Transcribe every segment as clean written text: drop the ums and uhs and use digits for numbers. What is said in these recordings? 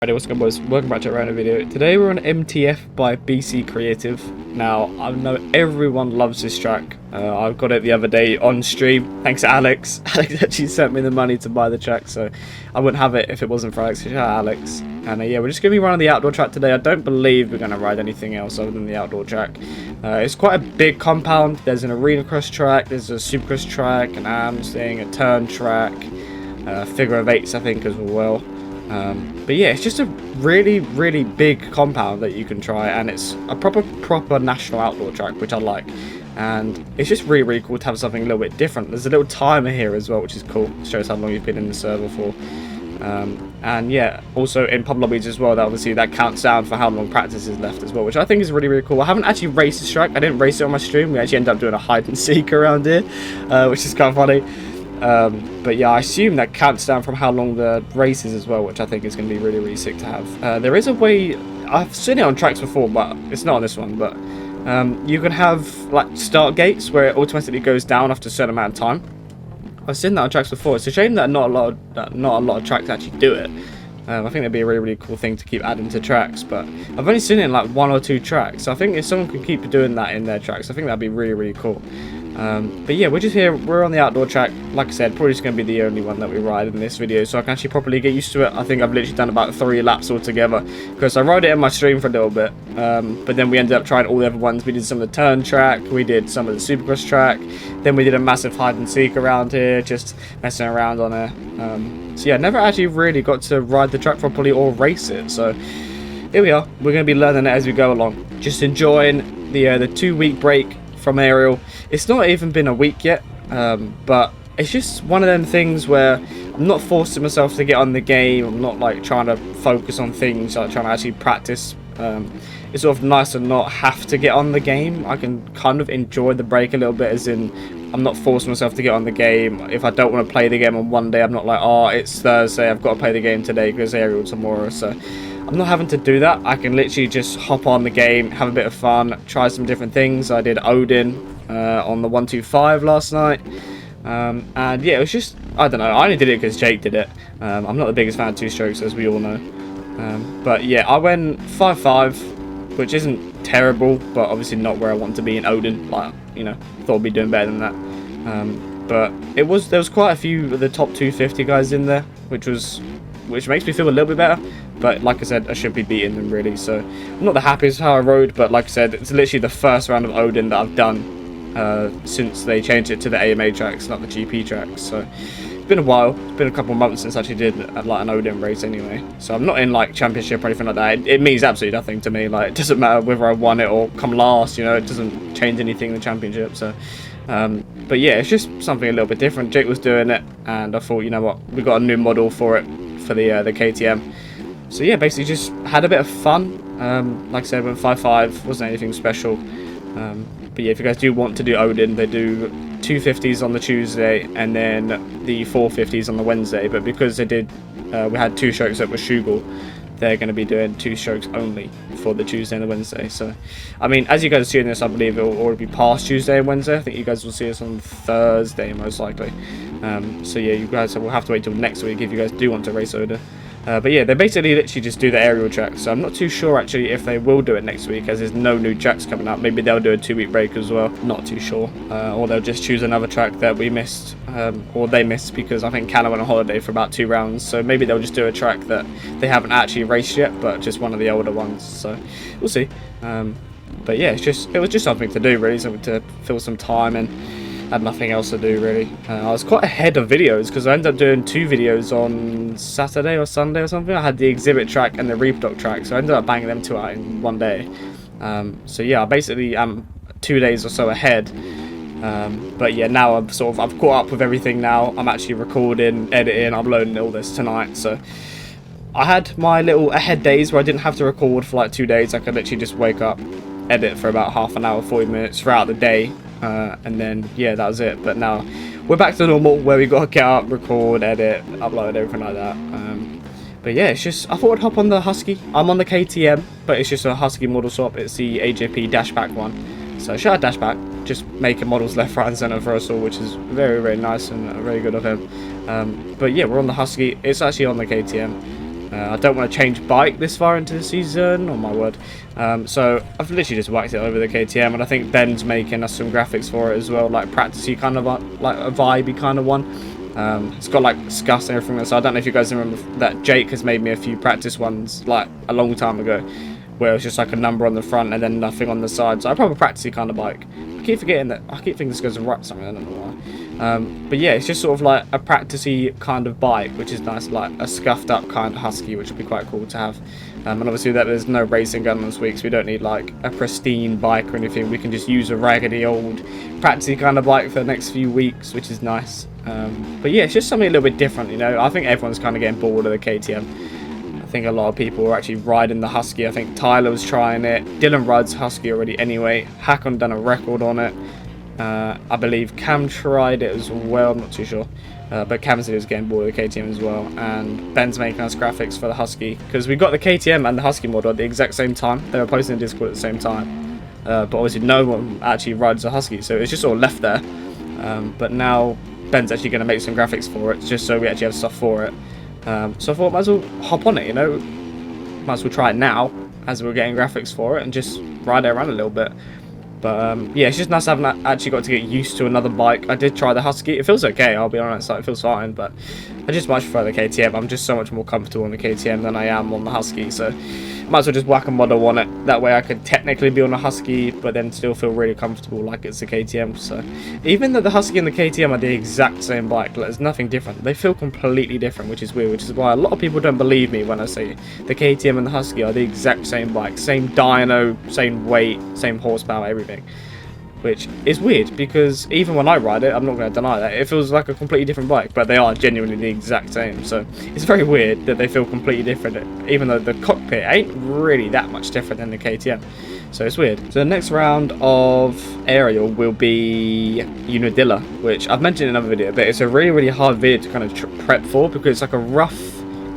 Alright, what's going on, boys? Welcome back to a random video. Today we're on MTF by BC Creative. Now, I know everyone loves this track. I got it the other day on stream, thanks to Alex. Alex actually sent me the money to buy the track, so I wouldn't have it if it wasn't for Alex. So shout out Alex. And yeah, we're just going to be running the outdoor track today. I don't believe we're going to ride anything else other than the outdoor track. It's quite a big compound. There's an arena cross track, there's a supercross track, an AMS thing, a turn track, figure of eights I think as well. But yeah, it's just a really big compound that you can try, and it's a proper national outdoor track, which I like. And it's just really cool to have something a little bit different. There's a little timer here as well, which is cool. It shows how long you've been in the server for. And yeah, also in pub lobbies as well, that obviously that counts down for how long practice is left as well, which I think is really cool. I haven't actually raced this track. I didn't race it on my stream. We actually ended up doing a hide and seek around here, which is kind of funny. But yeah, I assume that counts down from how long the race is as well, which I think is going to be really sick to have. There is a way, I've seen it on tracks before, but it's not on this one, but you can have like start gates where it automatically goes down after a certain amount of time. I've seen that on tracks before. It's a shame that not a lot of tracks actually do it. I think that'd be a really cool thing to keep adding to tracks, but I've only seen it in like 1 or 2 tracks, so I think if someone could keep doing that in their tracks, I think that'd be really cool. But yeah, we're just here, we're on the outdoor track. Like I said, probably just going to be the only one that we ride in this video, so I can actually properly get used to it. I think I've literally done about 3 laps altogether, because I rode it in my stream for a little bit, but then we ended up trying all the other ones. We did some of the turn track, we did some of the supercross track, then we did a massive hide and seek around here, just messing around on it. So yeah, never actually really got to ride the track properly or race it, so here we are. We're going to be learning it as we go along, just enjoying the 2-week break from Aerial. It's not even been a week yet, but it's just one of them things where I'm not forcing myself to get on the game. I'm not like trying to focus on things, like trying to actually practice. It's sort of nice to not have to get on the game. I can kind of enjoy the break a little bit, as in I'm not forcing myself to get on the game. If I don't want to play the game on one day, I'm not like, oh, it's Thursday, I've got to play the game today because Aerial tomorrow. So I'm not having to do that. I can literally just hop on the game, have a bit of fun, try some different things. I did Odin on the 125 last night. And yeah, it was just, I don't know, I only did it because Jake did it. I'm not the biggest fan of 2-strokes, as we all know. But yeah, I went 5.5, which isn't terrible, but obviously not where I want to be in Odin. Like, you know, thought I'd be doing better than that. But there was quite a few of the top 250 guys in there, which makes me feel a little bit better. But like I said, I should be beating them really. So I'm not the happiest how I rode, but like I said, it's literally the first round of Odin that I've done since they changed it to the AMA tracks, not the GP tracks. So it's been a while. It's been a couple of months since I actually did like an Odin race anyway. So I'm not in like championship or anything like that. It means absolutely nothing to me. Like, it doesn't matter whether I won it or come last, you know, it doesn't change anything in the championship. So but yeah, it's just something a little bit different. Jake was doing it, and I thought, you know what, we got a new model for it for the KTM. So yeah, basically just had a bit of fun. Like I said, went 5.5, wasn't anything special. But yeah, if you guys do want to do Odin, they do 250s on the Tuesday and then the 450s on the Wednesday. But because they did, we had 2 strokes that were Shugel, they're going to be doing 2 strokes only for the Tuesday and the Wednesday. So, I mean, as you guys are seeing this, I believe it will already be past Tuesday and Wednesday. I think you guys will see us on Thursday, most likely. So yeah, you guys will have to wait till next week if you guys do want to race Odin. But yeah, they basically literally just do the aerial track, so I'm not too sure actually if they will do it next week, as there's no new tracks coming up. Maybe they'll do a 2-week break as well, not too sure. Or they'll just choose another track that we missed, or they missed, because I think Callum went on holiday for about 2 rounds, so maybe they'll just do a track that they haven't actually raced yet, but just one of the older ones, so we'll see. But yeah, it was just something to do really, something to fill some time and had nothing else to do really. I was quite ahead of videos because I ended up doing 2 videos on Saturday or Sunday or something. I had the exhibit track and the reproduct track, so I ended up banging them 2 out in 1 day. So yeah, I basically am 2 days or so ahead. But yeah, now I've caught up with everything now. I'm actually recording, editing, uploading all this tonight. So I had my little ahead days where I didn't have to record for like 2 days. I could literally just wake up, edit for about half an hour, 40 minutes throughout the day. And then yeah, that was it. But now we're back to normal, where we got to get up, record, edit, upload, everything like that. But yeah, it's just, I thought I'd hop on the Husky. I'm on the KTM, but it's just a Husky model swap. It's the AJP Dashback one. So shout out Dashback, just making models left, right and centre for us all, which is very nice and very good of him. But yeah, we're on the Husky. It's actually on the KTM. I don't want to change bike this far into the season, oh my word. So I've literally just whacked it over the KTM, and I think Ben's making us some graphics for it as well, like practicey kind of like a vibey kind of one. It's got like scuffs and everything, so I don't know if you guys remember that Jake has made me a few practice ones like a long time ago, where it's just like a number on the front and then nothing on the side. So a proper practicey kind of bike. I keep forgetting that. I keep thinking this goes to right something. I don't know why. But yeah, it's just sort of like a practicey kind of bike, which is nice, like a scuffed up kind of husky, which would be quite cool to have. And obviously that there's no racing going on this week, so we don't need like a pristine bike or anything. We can just use a raggedy old practicey kind of bike for the next few weeks, which is nice. But yeah, it's just something a little bit different, you know. I think everyone's kind of getting bored of the KTM. I think a lot of people are actually riding the Husky. I think Tyler was trying it. Dylan rides Husky already anyway. Hakon done a record on it. I believe Cam tried it as well. I'm not too sure. But Cam said he was getting bored of the KTM as well. And Ben's making us graphics for the Husky. Because we got the KTM and the Husky model at the exact same time. They were posting in Discord at the same time. But obviously no one actually rides a Husky. So it's just sort of left there. But now Ben's actually going to make some graphics for it. Just so we actually have stuff for it. So I thought might as well hop on it, you know. Might as well try it now as we're getting graphics for it and just ride it around a little bit. But yeah, it's just nice having actually got to get used to another bike. I did try the Husky. It feels okay, I'll be honest. Like, it feels fine, but I just much prefer the KTM. I'm just so much more comfortable on the KTM than I am on the Husky. So might as well just whack a model on it. That way I could technically be on a Husky, but then still feel really comfortable like it's a KTM. So even though the Husky and the KTM are the exact same bike, like, there's nothing different. They feel completely different, which is weird, which is why a lot of people don't believe me when I say the KTM and the Husky are the exact same bike. Same dyno, same weight, same horsepower, everything. Which is weird, because even when I ride it, I'm not going to deny that, it feels like a completely different bike, but they are genuinely the exact same. So it's very weird that they feel completely different, even though the cockpit ain't really that much different than the KTM. So it's weird. So the next round of aerial will be Unadilla, which I've mentioned in another video, but it's a really hard video to kind of prep for, because it's like a rough,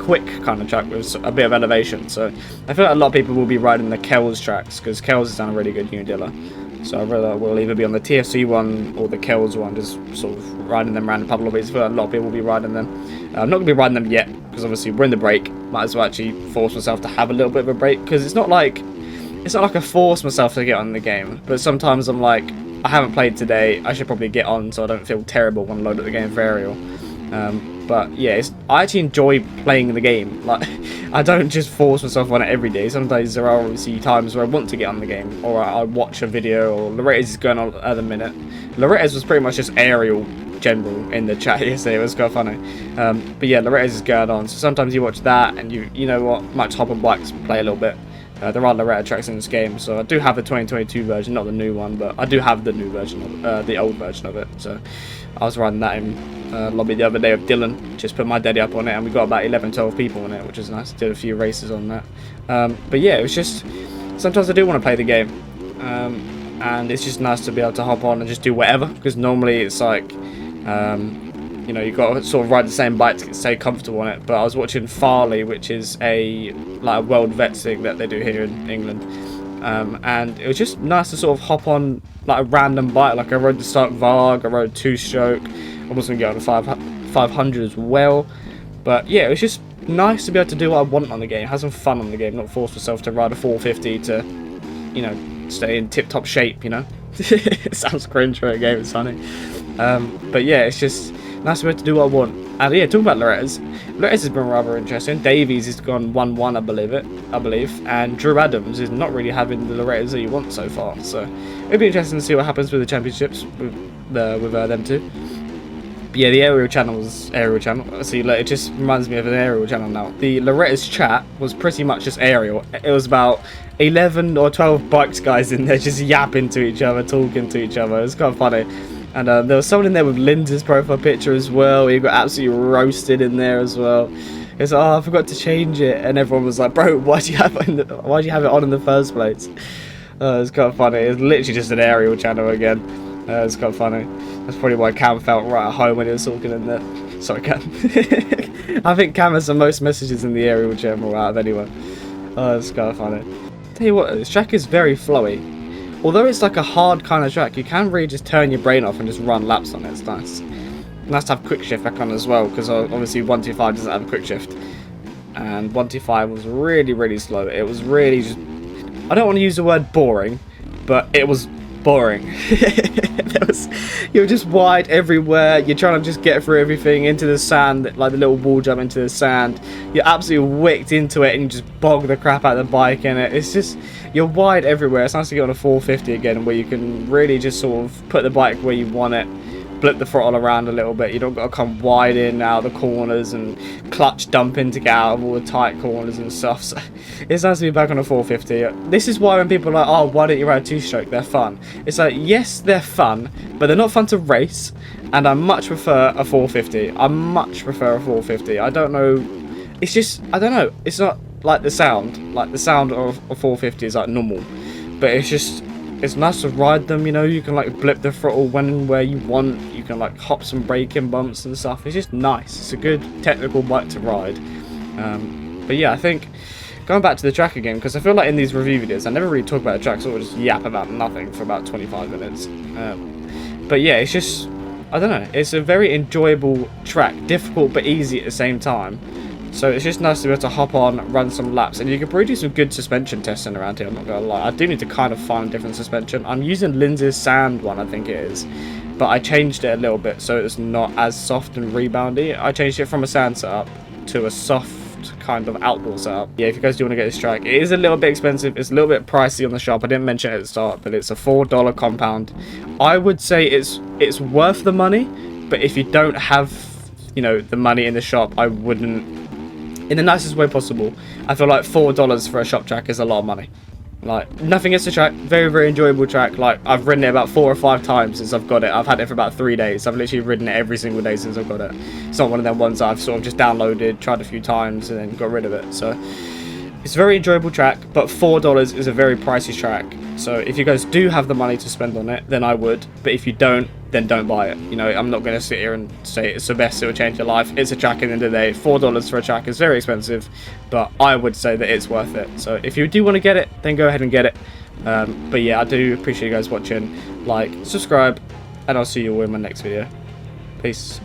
quick kind of track with a bit of elevation. So I feel like a lot of people will be riding the Kells tracks, because Kells has done a really good Unadilla. So I rather will either be on the TFC one or the Kells one, just sort of riding them around a couple of weeks. A lot of people will be riding them. I'm not going to be riding them yet, because obviously we're in the break. Might as well actually force myself to have a little bit of a break, because it's not like I force myself to get on the game. But sometimes I'm like, I haven't played today, I should probably get on so I don't feel terrible when I load up the game for aerial. But yeah, I actually enjoy playing the game. Like, I don't just force myself on it every day. Sometimes there are obviously times where I want to get on the game, or I watch a video, or Loretta's is going on at the minute. Loretta's was pretty much just aerial general in the chat yesterday. It was quite funny. But yeah, Loretta's is going on. So sometimes you watch that, and you know what, might hop on bikes and play a little bit. There are Loretta tracks in this game, so I do have the 2022 version, not the new one, but I do have the new version of the old version of it. So I was riding that in lobby the other day with Dylan, just put my daddy up on it, and we got about 11-12 people on it, which is nice. Did a few races on that. But yeah, it was just, sometimes I do want to play the game, and it's just nice to be able to hop on and just do whatever, because normally it's like, you know, you've got to sort of ride the same bike to stay comfortable on it. But I was watching Farley, which is a World Vets thing that they do here in England, and it was just nice to sort of hop on like a random bike. Like I rode the Stark Varg, I rode 2-stroke, I was going to get on the 500 as well. But yeah, it was just nice to be able to do what I want on the game, have some fun on the game, not force myself to ride a 450 to, you know, stay in tip-top shape, you know. It sounds cringe for a game, it's funny. But yeah, it's just nice to be able to do what I want. And yeah, talking about Loretta's has been rather interesting. Davies has gone 1-1, I believe, and Drew Adams is not really having the Loretta's that you want so far. So it'll be interesting to see what happens with the championships with them two. But yeah, the aerial channel was aerial channel. See, it just reminds me of an aerial channel now. The Loretta's chat was pretty much just aerial. It was about 11 or 12 bikes guys in there just yapping to each other, talking to each other. It was kind of funny. And there was someone in there with Linda's profile picture as well. He got absolutely roasted in there as well. It's like, oh, I forgot to change it, and everyone was like, bro, why'd you have it on in the first place? It's kind of funny. It's literally just an aerial channel again. It's kind of funny. That's probably why Cam felt right at home when he was talking in there. Sorry, Cam. I think Cam has the most messages in the aerial channel out of anyone. It's kind of funny. Tell you what, this track is very flowy. Although it's like a hard kind of track, you can really just turn your brain off and just run laps on it. It's nice. Nice to have quick shift back on as well, because obviously 125 doesn't have a quick shift. and 125 was really slow. It was really just, I don't want to use the word boring, but it was boring. You're just wide everywhere. You're trying to just get through everything into the sand, like the little wall jump into the sand. You're absolutely wicked into it and you just bog the crap out of the bike in it. It's just, you're wide everywhere. It's nice to get on a 450 again where you can really just sort of put the bike where you want it, blip the throttle around a little bit. You don't got to come wide in out of the corners and clutch dumping to get out of all the tight corners and stuff. So it's nice to be back on a 450. This is why when people are like, oh, why don't you ride two-stroke? They're fun. It's like, yes, they're fun, but they're not fun to race, and I much prefer a 450. I much prefer a 450. I don't know. It's just, I don't know. It's not like the sound. Like the sound of a 450 is like normal, but it's just, it's nice to ride them, you know. You can like blip the throttle when and where you want. You can like hop some braking bumps and stuff. It's just nice. It's a good technical bike to ride. But yeah, I think going back to the track again, because I feel like in these review videos I never really talk about the track, so I'll just yap about nothing for about 25 minutes. But yeah, it's just, I don't know, it's a very enjoyable track, difficult but easy at the same time. So it's just nice to be able to hop on, run some laps, and you can probably do some good suspension testing around here, I'm not going to lie. I do need to kind of find different suspension. I'm using Lindsay's Sand one, I think it is, but I changed it a little bit so it's not as soft and reboundy. I changed it from a sand setup to a soft kind of outdoor setup. Yeah, if you guys do want to get this track, it is a little bit expensive. It's a little bit pricey on the shop. I didn't mention it at the start, but it's a $4 compound. I would say it's worth the money, but if you don't have, you know, the money in the shop, I wouldn't, in the nicest way possible. I feel like $4 for a shop track is a lot of money. Like, nothing against the track, very enjoyable track. Like, I've ridden it about 4 or 5 times since I've got it. I've had it for about 3 days. I've literally ridden it every single day since I've got it. It's not one of them ones that I've sort of just downloaded, tried a few times, and then got rid of it. So it's a very enjoyable track, but $4 is a very pricey track. So if you guys do have the money to spend on it, then I would. But if you don't, then don't buy it. You know, I'm not going to sit here and say it's the best, it will change your life. It's a track at the end of the day. $4 for a track is very expensive, but I would say that it's worth it. So if you do want to get it, then go ahead and get it. But yeah, I do appreciate you guys watching. Like, subscribe, and I'll see you all in my next video. Peace.